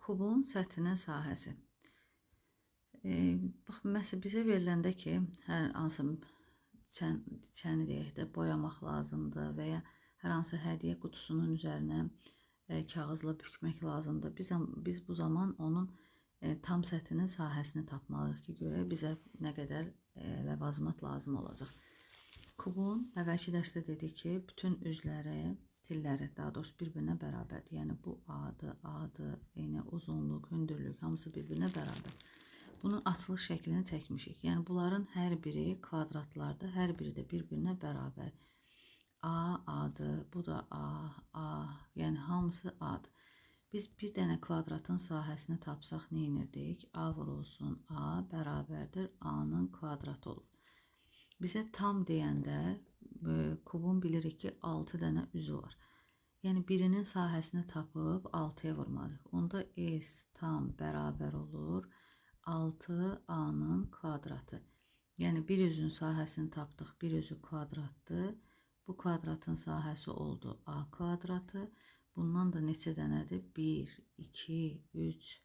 Kubun səthinin sahəsi. Bax, məsələn, bizə veriləndə ki, hər hansı çəni deyək də boyamaq lazımdır və ya hər hansı hədiyyə qutusunun üzərinə kağızla bükmək lazımdır. Biz bu zaman onun tam səthinin sahəsini tapmalıyıq ki, görək bizə nə qədər ləvazimat lazım olacaq. Kubun əvvəlki dərsdə dedik ki, bütün üzləri, tilləri, daha doğrusu bir-birinə bərabərdir. Yəni bu adı, eyni uzunluq, hündürlük hamısı bir-birinə bərabər. Bunun açılış şəklini çəkmişik. Yəni bunların hər biri kvadratlardır, hər biri də bir-birinə bərabər. Adı, bu da A, yəni hamısı A'dır. Biz bir dənə kvadratın sahəsini tapsaq nə edirdik? A vurulsun A bərabərdir A'nın kvadratı olur. Bizə tam deyəndə kubun bilirik ki 6 dənə üzü var. Yəni birinin sahəsini tapıb 6'ya vurmalıyıq. Onda S tam bərabər olur 6A'nın kvadratı. Yəni bir üzün sahəsini tapdıq, bir üzü kvadratdır. Bu kvadratın sahəsi oldu A kvadratı. Bundan da neçə dənədir? 1, 2, 3,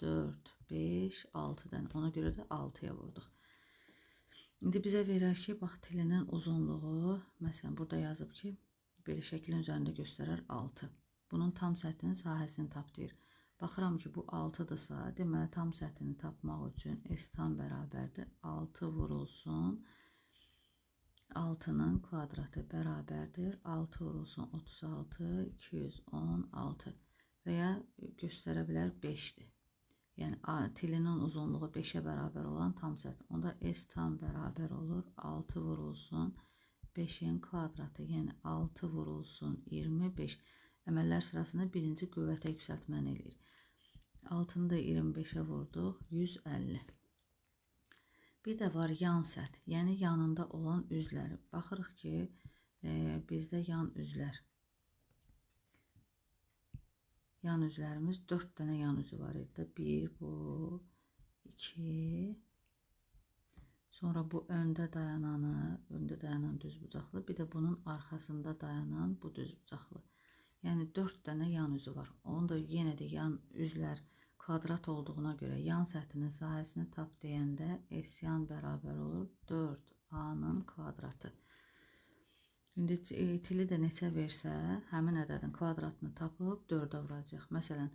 4, 5, 6 dənə. Ona görə də 6'ya vurduq. İndi bizə verər ki, bax tilinin uzunluğu, məsələn burada yazıb ki, belə şəklin üzərində göstərər 6. Bunun tam səthinin sahəsini tap deyir. Baxıram ki, bu 6'dırsa, deməli tam səthini tapmaq üçün S tam bərabərdir 6 vurulsun 6'nın kvadratı bərabərdir 6 vurulsun 36 216 və ya göstərə bilər 5'dir. Yəni tilinin uzunluğu 5'e bərabər olan tam səth. Onda S tam bərabər olur 6 vurulsun 5'in kvadratı. Yəni 6 vurulsun 25. Əməllər sırasında birinci qüvvətə yüksəltməni eləyir. 6'nı da 25'e vurduq 150. Bir də var yan səth. Yəni yanında olan üzləri. Baxırıq ki bizdə yan üzlər. Yan üzlərimiz 4 dənə yan üzü var idi. 1 bu, 2, sonra bu öndə dayanan düz bucaqlı, bir də bunun arxasında dayanan bu düz bucaqlı. Yəni 4 dənə yan üzü var. Onu da yenə də yan üzlər kvadrat olduğuna görə yan səthinin sahəsini tap deyəndə S yan bərabər olur 4A'nın kvadratı. İndi tili də neçə versə, həmin ədədin kvadratını tapıb 4'ə vuracaq. Məsələn,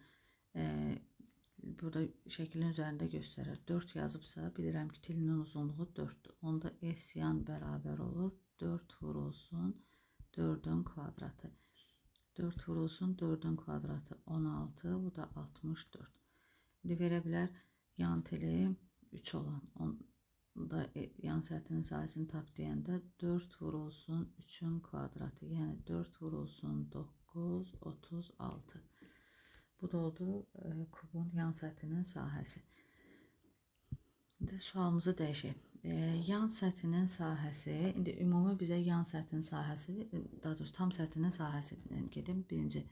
burada şəklin üzərində göstərir. 4 yazıbsa, bilirəm ki, tilinin uzunluğu 4'dür. Onda S yan bərabər olur 4 vurulsun 4'ün kvadratı. 4 vurulsun 4'ün kvadratı 16, bu da 64. İndi verə bilər yan tili 3 olan. Da yan səthinin sahəsini tap deyəndə 4 vurulsun 3'ün kvadratı. Yəni 4 vurulsun 9, 36. Bu da oldu kubun yan səthinin sahəsi. İndi sualımızı dəyişək. Yan səthinin sahəsi, indi ümumi bizə yan səthinin sahəsi, daha doğrusu tam səthinin sahəsindən gedim. Birinci,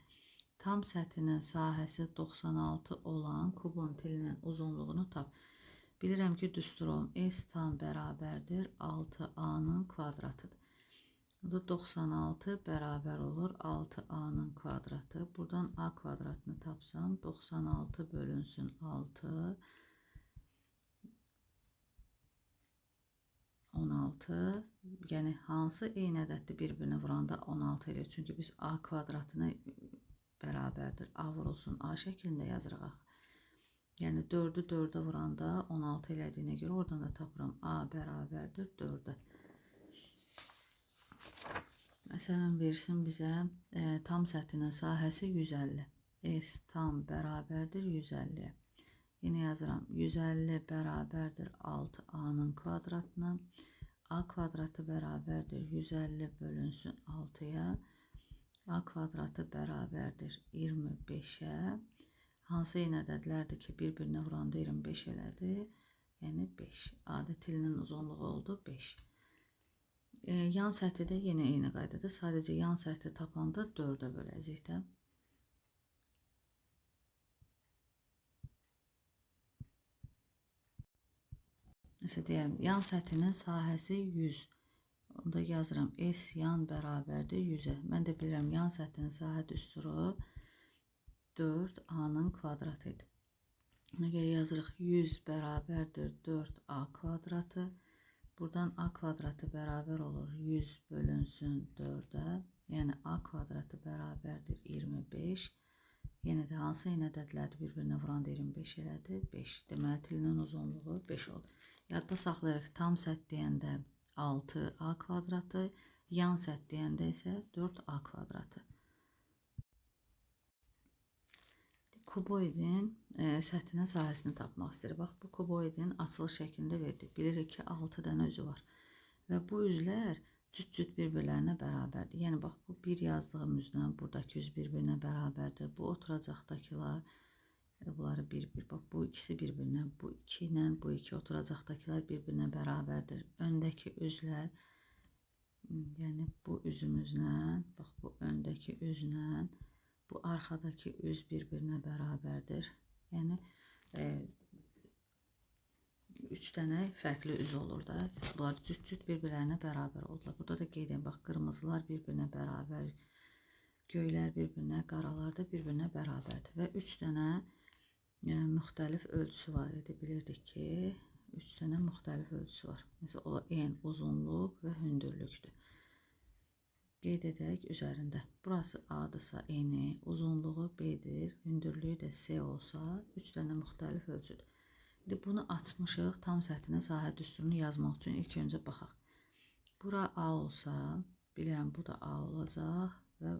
tam səthinin sahəsi 96 olan kubun tilinin uzunluğunu tap. Bilirəm ki, düsturum S tam bərabərdir 6A'nın kvadratıdır. Bu da 96 bərabər olur 6A'nın kvadratı. Buradan A kvadratını tapsam 96 bölünsün 6 16. Yəni hansı eyni ədəddir bir-birinə vuranda 16 eləyir. Çünki biz A kvadratını bərabərdir A vurulsun A şəklində yazırıq. Yəni 4'ü 4'ə vuranda 16 elədiyinə görə oradan da tapıram A bərabərdir 4'ə. Məsələn, versin bizə tam səthinin sahəsi 150. S tam bərabərdir 150'yə. Yine yazıram 150 bərabərdir 6A'nın kvadratına. A kvadratı bərabərdir 150 bölünsün 6'ya. A kvadratı bərabərdir 25'ə. Hansı eyni ədədlərdir ki, bir-birinə vuranda 25 elədi? Yəni 5. Adi tilinin uzunluğu oldu 5. Yan səthi də yenə eyni qaydada. Sadəcə yan səthi tapanda 4'ə böləcək də. Nəsə deyəm, yan səthinin sahəsi 100. Onda yazıram S yan bərabərdir 100'ə. Mən də bilirəm yan səthinin sahə düsturu 4A'nın kvadratı idi. Ona göre yazırıq 100 bərabərdir 4a kvadratı. Buradan a kvadratı bərabər olur 100 bölünsün 4-ə. Yəni a kvadratı bərabərdir 25. Yenə də hansı eynə ədədlərdir bir-birinə vuranda 25 elədi? 5. Deməli tilinin uzunluğu 5 oldu. Yadda saxlayırıq, tam səth deyəndə 6a kvadratı, yan səth deyəndə isə 4a kvadratı. Kuboidin səthinin sahəsini tapmaq istəyirik. Bax, bu kuboidin açılış şəklində verdik. Bilirik ki, 6 dənə üzü var. Və bu üzlər cüt-cüt bir-birlərinə bərabərdir. Yəni, bax, bu bir yazdığım üzdən buradakı üz bir-birinə bərabərdir. Bu oturacaqdakılar, bunları bir-bir, bax, bu ikisi bir-birinə, bu 2 ilə bu 2 oturacaqdakılar bir-birinə bərabərdir. Öndəki üzlər, yəni bu üzümüzlə, bax, bu öndəki üzlə, bu arxadakı üz bir-birinə bərabərdir. Yəni, 3 dənə fərqli üz olur da. Bunlar cüt-cüt bir-birlərinə bərabər oldular. Burada da qeyd edin, bax, qırmızılar bir-birinə bərabər, göylər bir-birinə, qaralar da bir-birinə bərabərdir. Və 3 dənə müxtəlif ölçüsü var idi. Bilirdik ki, 3 dənə müxtəlif ölçüsü var. Məsələn, en, uzunluq və hündürlükdür. Qeyd edək üzərində. Burası A-dırsa eni, uzunluğu B-dir, hündürlüyü də C olsa, 3 dənə müxtəlif ölçüdür. İndi bunu açmışıq, tam səthinə sahə düsturunu yazmaq üçün ilk öncə baxaq. Bura A olsa, bilirəm bu da A olacaq və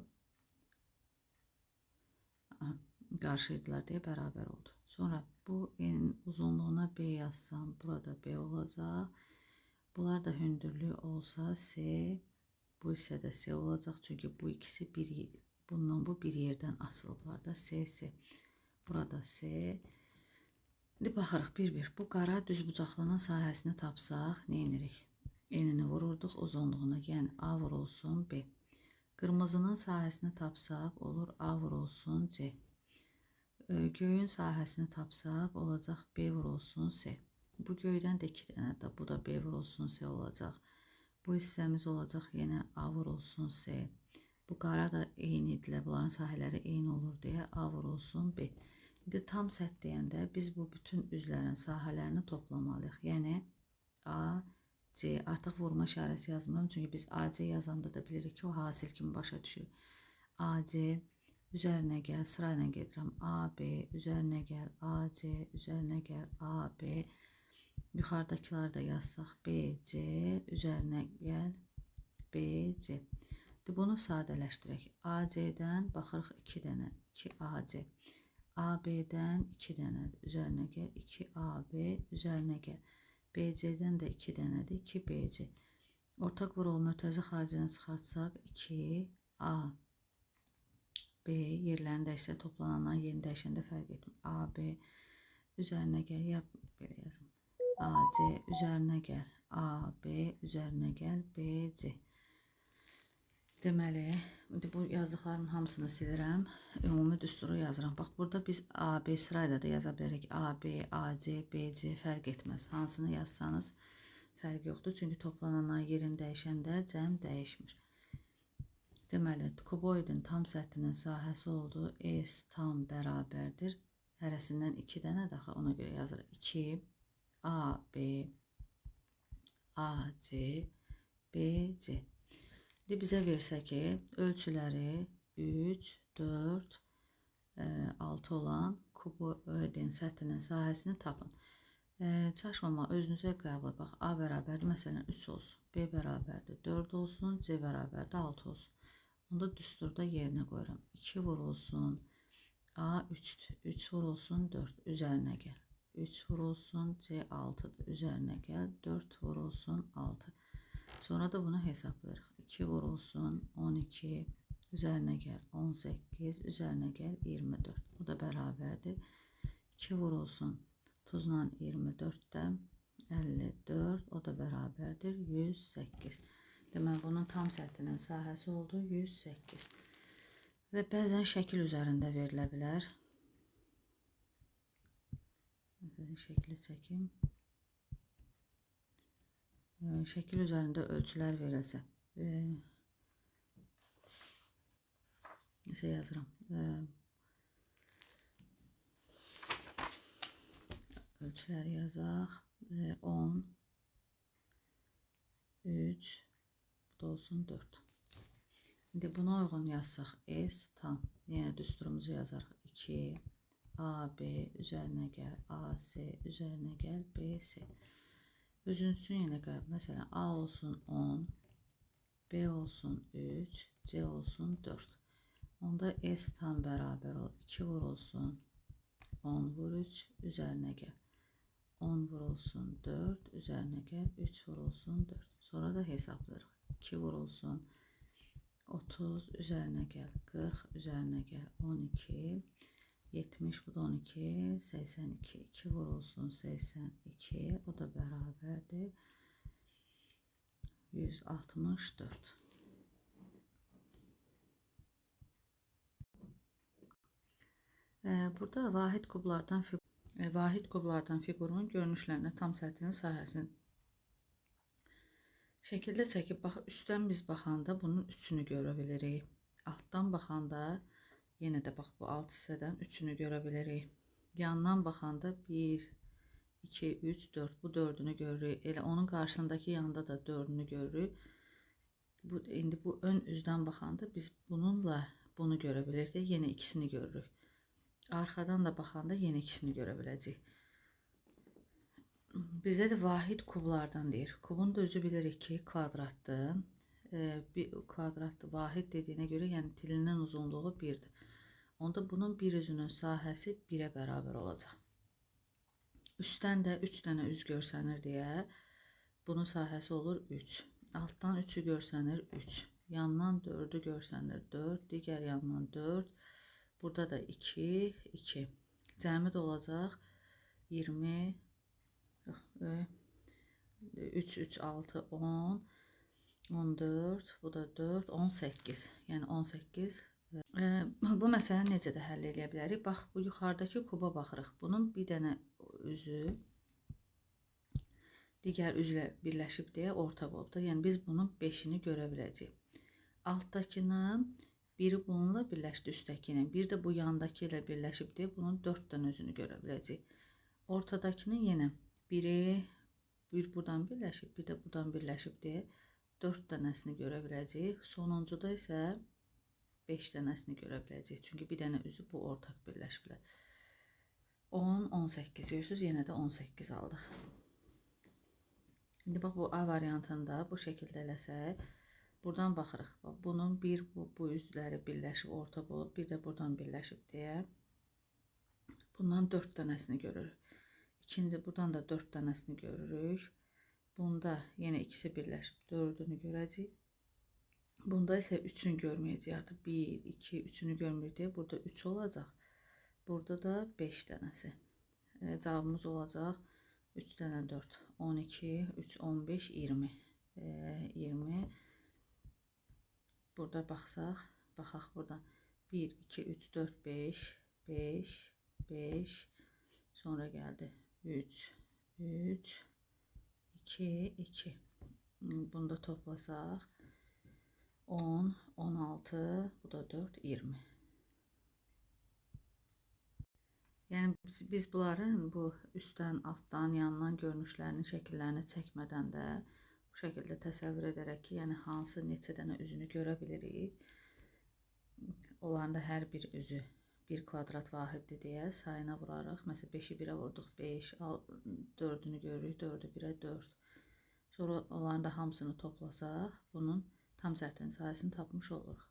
qarşıydılar deyə bərabər oldu. Sonra bu enin uzunluğuna B yazsam, burada B olacaq. Bunlar da hündürlüyü olsa C, bu isə də C olacaq, çünki bu ikisi bundan bu bir yerdən açılıblar da, C. Burada C. İndi baxırıq bir-bir. Bu qara düzbucaqlanan sahəsini tapsaq, nə edirik? Enini vururduq uzunluğuna, yəni A vurulsun B. Qırmızının sahəsini tapsaq, olur A vurulsun C. Göyün sahəsini tapsaq, olacaq B vurulsun C. Bu göydən də 2 dənə də, bu da B vurulsun C olacaq. Bu hissəmiz olacaq yenə A vurulsun C. Bu qara da eynidirlər, bunların sahələri eyni olur deyə A vurulsun B. İndi tam səth deyəndə biz bu bütün üzlərin sahələrini toplamalıyıq. Yəni A, C, artıq vurma işarəsi yazmıram, çünki biz AC yazanda da bilirik ki, o hasil kimi başa düşür. AC üzərinə gəl, sırayla gedirəm. AB üzərinə gəl, AC üzərinə gəl, AB. Yuxarıdakıları da yazsaq, BC üzərinə gəl, BC. Bunu sadələşdirək. AC-dən baxırıq 2 dənə, 2AC. AB-dən 2 dənədir, üzərinə gəl, 2AB üzərinə gəl. BC-dən də 2 dənədir, 2BC. Ortaq vurulma ötəzi xaricini çıxartsaq, 2A. B yerlərini dəyişsə, toplanandan yerini dəyişəndə fərq etmir. AB üzərinə gəl, ya belə yazım. AC üzərinə gəl, AB üzərinə gəl, BC. Deməli, bu yazdıqlarımın hamısını silirəm, ümumi düsturu yazıram. Bax, burada biz AB sırayla da yaza bilərik. AB, AC, BC fərq etməz. Hansını yazsanız fərq yoxdur, çünki toplanandan yerini dəyişəndə cəm dəyişmir. Deməli, kuboidin tam səthinin sahəsi oldu. S tam bərabərdir. Hərəsindən 2 dənə daha, ona görə yazırıq. 2 AB, AC, BC. İndi bizə versə ki, ölçüləri 3, 4, 6 olan kuboidin səthinin sahəsini tapın. Çaşmama, özünüzə qəbul. Bax, A bərabərdir, məsələn 3 olsun. B bərabərdir 4 olsun, C bərabərdir 6 olsun. Onda düsturda yerinə qoyuram. 2 vurulsun, A 3'dür. 3 vurulsun 4, üzərinə gəl. 3 vurulsun, C 6'dır, üzərinə gəl. 4 vurulsun 6. Sonra da bunu hesablayırıq. 2 vurulsun 12, üzərinə gəl 18, üzərinə gəl 24. Bu da bərabərdir. 2 vurulsun 30'la 24'dən 54, o da bərabərdir 108. Deməli, bunun tam səthinin sahəsi oldu 108. Və bəzən şəkil üzərində verilə bilər. Şəkli çəkim. Şəkil üzərində ölçülər verilsə. Yazıram. ölçüləri yazaq. 10, 3, bu da olsun 4. İndi buna uyğun yazsaq S tam. Yenə düsturumuzu yazarıq. 2, AB üzərinə gəl, AC üzərinə gəl, BC. Özünsün yenə qəbul. Məsələn, A olsun 10, B olsun 3, C olsun 4. Onda S tam bərabər ol. 2 vurulsun 10 vur 3 üzərinə gəl. 10 vurulsun 4 üzərinə gəl. 3 vurulsun 4. Sonra da hesablarıq. 2 vurulsun 30 üzərinə gəl. 40 üzərinə gəl. 12 70 bu da 12 82. 2 vurulsun 82. O da bərabərdir 164. Burada vahid kublardan fiqurun görünüşlərinə tam səthinin sahəsini şəkildə çəkib üstdən biz baxanda bunun üçünü görə bilirik. Altdan baxanda yenə də bax bu alt hissədən üçünü görə bilirik. Yandan baxanda 1 2 3 4 bu dördünü görürük. Elə onun qarşısındakı yanda da dördünü görürük. İndi bu ön üzdən baxanda biz bununla bunu görə bilirik. Yenə ikisini görürük. Arxadan da baxanda yenə ikisini görə biləcəyik. Bizə də vahid kublardan deyir. Kubun da özü bilirik ki, kvadratdır. Bir kvadratdır. Vahid dediyinə görə, yəni tilinin uzunluğu 1'dir. Onda bunun bir üzünün sahəsi 1'ə bərabər olacaq. Üstdən də 3 dənə üz görsənir deyə bunun sahəsi olur 3. Altdan 3'ü görsənir 3. Yandan 4'ü görsənir 4. Digər yandan 4. Burada da 2, 2. Cəmi də olacaq 20, 3, 3, 6, 10, 14, bu da 4, 18. Yəni 18. Bu məsələni necə də həll edə bilərik? Bax, bu yuxarıdakı kuba baxırıq. Bunun bir dənə üzü digər üzlə birləşib deyə orta qolda. Yəni biz bunun 5'ini görə biləcəyik. Altdakının biri bununla birləşdi üstdəkinin. Bir də bu yandakı ilə birləşib deyə bunun 4 dənə özünü görə biləcək. Ortadakının yenə biri bir buradan birləşib, bir də buradan birləşib deyə 4 dənəsini görə biləcək. Sonuncuda isə 5 dənəsini görə biləcək. Çünki bir dənə üzü bu ortaq birləşiblər. 10, 18 görürsünüz. Yenə də 18 aldıq. İndi bax bu A variantında bu şəkildə eləsək, buradan baxırıq. Bunun bu üzləri birləşib ortaq olub, bir də buradan birləşib deyə bundan 4 dənəsini görürük. İkinci buradan da 4 dənəsini görürük. Bunda yenə ikisi birləşib 4'ünü görəcəyik. Bunda isə 3'ünü görməyəcəyik. Artıq 1, 2, 3'ünü görmürük deyə burada 3 olacaq. Burada da 5 dənəsi. Cavabımız olacaq 3 dənə 4, 12, 3, 15, 20. 20. Burada baxsaq, baxaq buradan 1, 2, 3, 4, 5, 5, 5, sonra gəldi 3, 3, 2, 2. Bunu da toplasaq 10, 16, bu da 4, 20. Yəni biz bunların bu üstdən, altdan, yandan görünüşlərinin şəkillərini çəkmədən də bu şəkildə təsəvvür edərək ki, yəni hansı neçə dənə üzünü görə bilirik. Onların da hər bir üzü bir kvadrat vahiddir deyə sayına vurarıq. Məsələn 5'i 1'ə vurduq 5, 4'ünü görürük 4'ü 1'ə 4. Sonra onların da hamısını toplasaq bunun tam səthinin sahəsini tapmış oluruq.